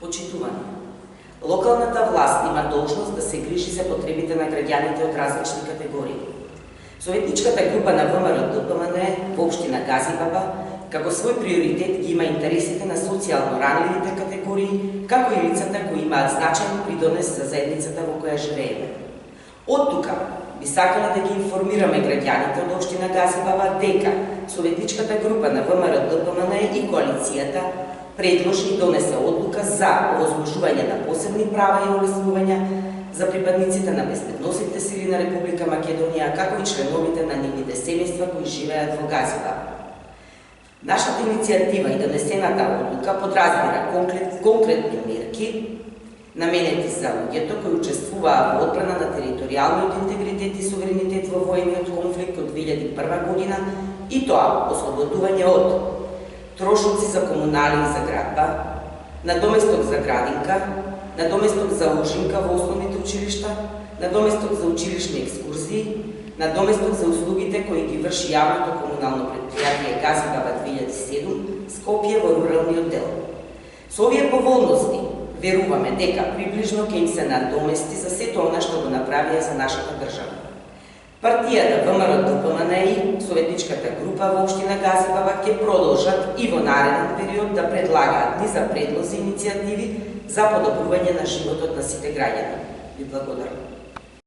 Почитувани. Локалната власт има должност да се грижи за потребите на граѓаните од различни категории. Советничката група на ВМРО-ДПМН во општина Газибаба како свој приоритет ги има интересите на социјално ранливите категории, како и лицата кои имаат значаен придонес за заедницата во која живееме. Од тука би сакале да ги информираме граѓаните од општина Газибаба дека Советничката група на ВМРО-ДПМН и коалицијата предложи и донесе одлука за овозможување на посебни права и олеснувања за припадниците на безбедносните сили на Република Македонија, како и членовите на нивните семејства кои живеат во Газибаба. Нашата иницијатива и донесената одлука подразбира конкретни мерки наменети за луѓето кои учествуваа во одбрана на територијалниот интегритет и суверенитет во војниот конфликт од 2001 година, и тоа ослободување од трошоци за комунали и за градба, надоместок за градинка, надоместок за ужинка во основните училишта, надоместок за училишни екскурзии, надоместок за услугите кои ги врши јавното комунално предпријатие Газибаба 2007 Скопје во руралниот дел. Со овие поволности веруваме дека приближно ќе им се надомести за сето она што го направија за нашата држава. Партијата ВМРО-ДПМН и Советничката група во општина Газибаба ќе продолжат и во нареден период да предлагаат низа предлози и иницијативи за подобрување на животот на сите граѓани. Ви благодарам.